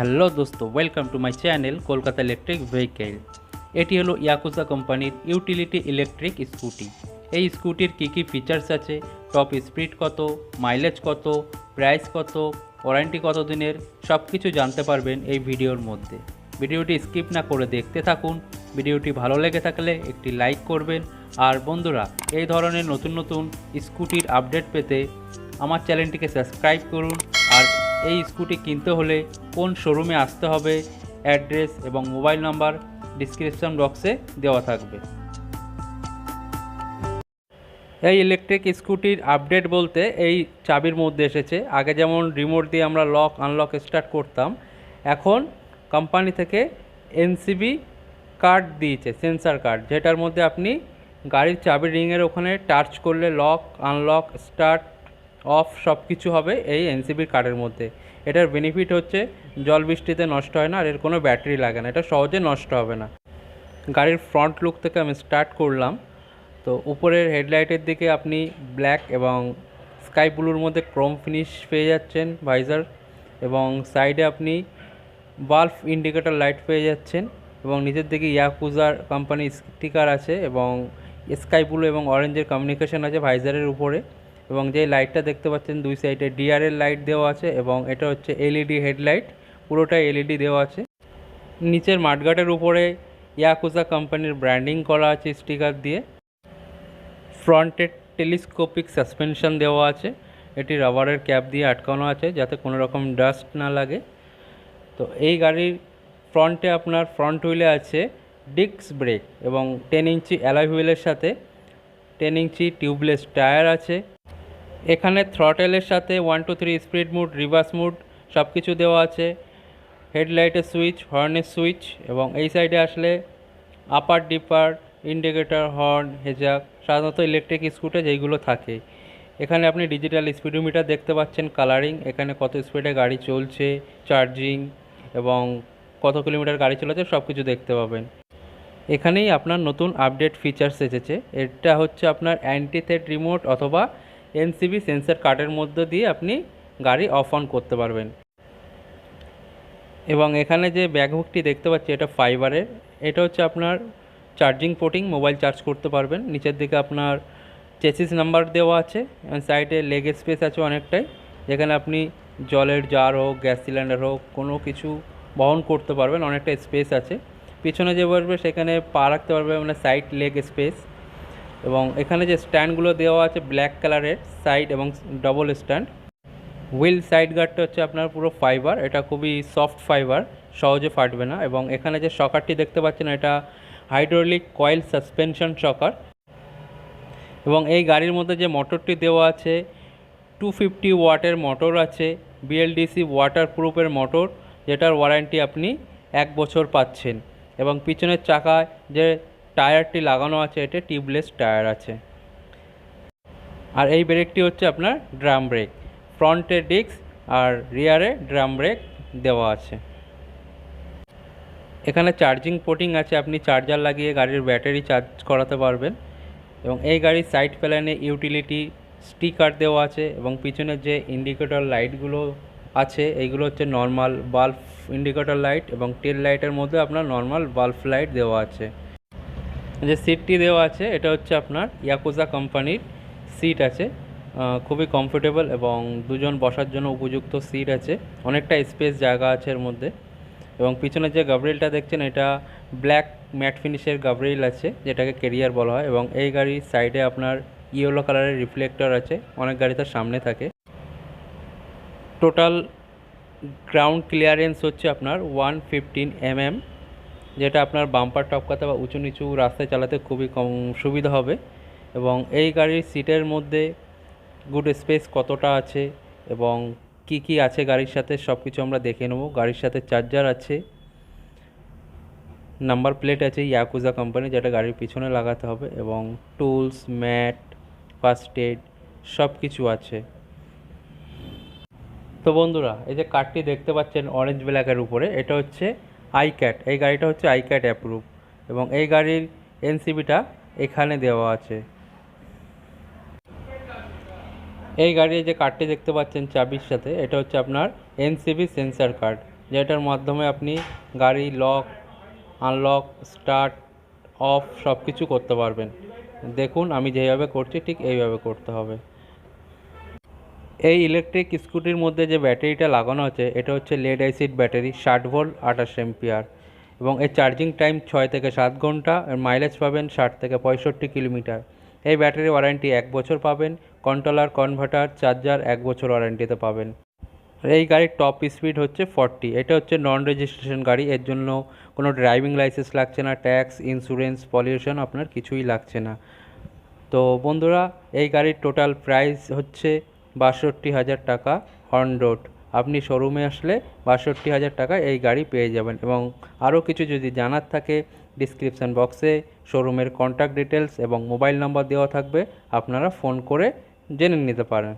Hello দোস্ত, welcome to my channel Kolkata electric vehicle. এটি হলো ইয়াকুজা কোম্পানির ইউটিলিটি ইলেকট্রিক স্কুটি। এই স্কুটির কী কী ফিচার্স আছে, টপ স্পিড কত, মাইলেজ কত, প্রাইস কত, ওয়ারেন্টি কত দিনের, সব কিছু জানতে পারবেন এই ভিডিওর মধ্যে। ভিডিওটি স্কিপ না করে দেখতে থাকুন। ভিডিওটি ভালো লেগে থাকলে একটি লাইক করবেন। আর বন্ধুরা, এই ধরনের নতুন নতুন স্কুটির আপডেট পেতে আমার চ্যানেলটিকে সাবস্ক্রাইব করুন। আর এই স্কুটি কিনতে হলে কোন শোরুমে আসতে হবে, অ্যাড্রেস এবং মোবাইল নাম্বার ডিসক্রিপশন বক্সে দেওয়া থাকবে। এই ইলেকট্রিক স্কুটির আপডেট বলতে এই চাবির মধ্যে এসেছে। আগে যেমন রিমোট দিয়ে আমরা লক আনলক স্টার্ট করতাম, এখন কোম্পানি থেকে এনসিবি কার্ড দিয়েছে, সেন্সার কার্ড, যেটার মধ্যে আপনি গাড়ির চাবির রিংয়ের ওখানে টাচ করলে লক আনলক স্টার্ট অফ সব কিছু হবে এই এনসিবির কার্ডের মধ্যে। এটার বেনিফিট হচ্ছে জল বৃষ্টিতে নষ্ট হয় না, আর এর কোনো ব্যাটারি লাগে না, এটা সহজে নষ্ট হবে না। গাড়ির ফ্রন্ট লুক থেকে আমি স্টার্ট করলাম। তো উপরের হেডলাইটের দিকে আপনি ব্ল্যাক এবং স্কাই ব্লুর মধ্যে ক্রোম ফিনিশ পেয়ে যাচ্ছেন ভাইজার, এবং সাইডে আপনি বাল্ব ইন্ডিকেটর লাইট পেয়ে যাচ্ছেন, এবং নিচের দিকে ইয়াকুজার কোম্পানির স্টিকার আছে, এবং স্কাই ব্লু এবং অরেঞ্জের কমিউনিকেশন আছে ভাইজারের উপরে। এবং যে লাইটটা দেখতে পাচ্ছেন দুই সাইডে ডিআরএল লাইট দেওয়া আছে, এবং এটা হচ্ছে এলইডি হেডলাইট, পুরোটাই এলইডি দেওয়া আছে। নিচের মাঠগাটের উপরে ইয়াকুজা কোম্পানির ব্র্যান্ডিং করা আছে স্টিকার দিয়ে। ফ্রন্টে টেলিস্কোপিক সাসপেনশন দেওয়া আছে, এটি রাবারের ক্যাপ দিয়ে আটকানো আছে যাতে কোনো রকম ডাস্ট না লাগে। তো এই গাড়ির ফ্রন্টে আপনার ফ্রন্ট হুইলে আছে ডিস্ক ব্রেক, এবং 10 ইঞ্চি অ্যালয় হুইলের সাথে 10 ইঞ্চি টিউবলেস টায়ার আছে। এখানে থ্রটেলের সাথে 1 2 3 স্পিড মুড, রিভার্স মুড সব কিছু দেওয়া আছে। হেডলাইটের সুইচ, হর্নের সুইচ, এবং এই সাইডে আসলে আপার ডিপার, ইন্ডিকেটর, হর্ন, হেজাক, সাধারণত ইলেকট্রিক স্কুটে যেইগুলো থাকে। এখানে আপনি ডিজিটাল স্পিডোমিটার দেখতে পাচ্ছেন, কালারিং, এখানে কত স্পিডে গাড়ি চলছে, চার্জিং এবং কত কিলোমিটার গাড়ি চলেছে সব কিছু দেখতে পাবেন। এখানেই আপনার নতুন আপডেট ফিচার্স এসেছে। এটা হচ্ছে আপনার অ্যান্টি থেফট রিমোট অথবা এনসিবি সেন্সার কার্ডের মধ্যে দিয়ে আপনি গাড়ি অফ অন করতে পারবেন। এবং এখানে যে ব্যাকহুকটি দেখতে পাচ্ছি এটা ফাইবারের, এটা হচ্ছে আপনার চার্জিং পোর্টিং, মোবাইল চার্জ করতে পারবেন। নিচের দিকে আপনার চেসিস নাম্বার দেওয়া আছে, সাইডে লেগ স্পেস আছে অনেকটাই, যেখানে আপনি জলের জার হোক, গ্যাস সিলিন্ডার হোক, কোনো কিছু বহন করতে পারবেন, অনেকটা স্পেস আছে। পিছনে যে বসবে সেখানে পা রাখতে পারবে, মানে সাইড লেগ স্পেস। এবং এখানে যে স্ট্যান্ডগুলো দেওয়া আছে ব্ল্যাক কালারের, সাইড এবং ডবল স্ট্যান্ড। হুইল সাইড গার্ডটা হচ্ছে আপনার পুরো ফাইবার, এটা খুবই সফট ফাইবার, সহজে ফাটবে না। এবং এখানে যে শকারটি দেখতে পাচ্ছেন এটা হাইড্রোলিক কয়েল সাসপেনশন শকার। এবং এই গাড়ির মধ্যে যে মোটরটি দেওয়া আছে 250 ওয়াটের মোটর আছে, বিএলডিসি ওয়াটার প্রুফের মোটর, যেটার ওয়ারেন্টি আপনি 1 বছর পাচ্ছেন। এবং পিছনের চাকায় যে টায়ারটি লাগানো আছে এটা টিউবলেস টায়ার আছে। আর এই ব্রেকটি হচ্ছে আপনার ড্রাম ব্রেক, ফ্রন্টে ডিস্ক আর রিয়ারে ড্রাম ব্রেক দেওয়া আছে। এখানে চার্জিং পোর্টিং আছে, আপনি চার্জার লাগিয়ে গাড়ির ব্যাটারি চার্জ করাতে পারবেন। এবং এই গাড়ির সাইড প্যানেলে ইউটিলিটি স্টিকার দেওয়া আছে, এবং পিছনে যে ইন্ডিকেটর লাইটগুলো আছে এইগুলো হচ্ছে নর্মাল বাল্ব ইন্ডিকেটর লাইট, এবং টেল লাইটের মধ্যে আপনার নর্মাল বাল্ব লাইট দেওয়া আছে। যে সিটটি দেওয়া আছে এটা হচ্ছে আপনার ইয়াকুজা কোম্পানির সিট আছে, খুবই কমফোর্টেবল এবং দুজন বসার জন্য উপযুক্ত সিট আছে, অনেকটা স্পেস জায়গা আছে এর মধ্যে। এবং পিছনে যে গাবরিলটা দেখছেন এটা ব্ল্যাক ম্যাট ফিনিশের গাবরিল আছে, যেটাকে কেরিয়ার বলা হয়। এবং এই গাড়ির সাইডে আপনার ইয়েলো কালারের রিফ্লেক্টর আছে, অনেক গাড়ি তার সামনে থাকে। টোটাল গ্রাউন্ড ক্লিয়ারেন্স হচ্ছে আপনার 115 mm, যেটা আপনার বাম্পার টপকাতে বা উঁচু নিচু রাস্তায় চালাতে খুবই কম সুবিধা হবে। এবং এই গাড়ির সিটের মধ্যে গুড স্পেস কতটা আছে এবং কি কি আছে গাড়ির সাথে সব কিছু আমরা দেখে নেব। গাড়ির সাথে চার্জার আছে, নাম্বার প্লেট আছে ইয়াকুজা কোম্পানি, যেটা গাড়ির পিছনে লাগাতে হবে, এবং টুলস, ম্যাট, ফার্স্ট এড সব কিছু আছে। তো বন্ধুরা, এই যে কার্ডটি দেখতে পাচ্ছেন অরেঞ্জ ব্ল্যাকের উপরে, এটা হচ্ছে আইক্যাট, এই গাড়িটা হচ্ছে আইক্যাট অ্যাপ্রুভ। এবং এই গাড়ির এনসিবিটা এখানে দেওয়া আছে। এই গাড়ির যে কার্ডটি দেখতে পাচ্ছেন চাবির সাথে, এটা হচ্ছে আপনার এনসিবি সেন্সার কার্ড। যেটার মাধ্যমে আপনি গাড়ি লক আনলক স্টার্ট অফ সব কিছু করতে পারবেন। দেখুন আমি যেভাবে করছি ঠিক এইভাবে করতে হবে। এই ইলেকট্রিক স্কুটির মধ্যে যে ব্যাটারিটা লাগানো আছে এটা হচ্ছে lead acid battery, 60 volt 28 ampere, এবং এর চার্জিং টাইম 6 থেকে 7 ঘন্টা। এর মাইলেজ পাবেন 60 থেকে 65 কিলোমিটার। এই ব্যাটারি ওয়ারেন্টি 1 বছর পাবেন। কন্ট্রোলার কনভার্টার চার্জার 1 বছর ওয়ারেন্টিতে পাবেন। এই গাড়ির টপ স্পিড হচ্ছে 40। এটা হচ্ছে নন রেজিস্ট্রেশন গাড়ি, এর জন্য কোনো ড্রাইভিং লাইসেন্স লাগছে না, ট্যাক্স ইন্স্যুরেন্স পলিউশন আপনার কিছুই লাগছে না। তো বন্ধুরা, এই গাড়ির টোটাল প্রাইস হচ্ছে 62,000 টাকা অন রোড। আপনি শোরুমে আসলে 62,000 টাকায় এই গাড়ি পেয়ে যাবেন। এবং আরও কিছু যদি জানার থাকে ডিসক্রিপশান বক্সে শোরুমের কন্ট্যাক্ট ডিটেলস এবং মোবাইল নাম্বার দেওয়া থাকবে, আপনারা ফোন করে জেনে নিতে পারেন।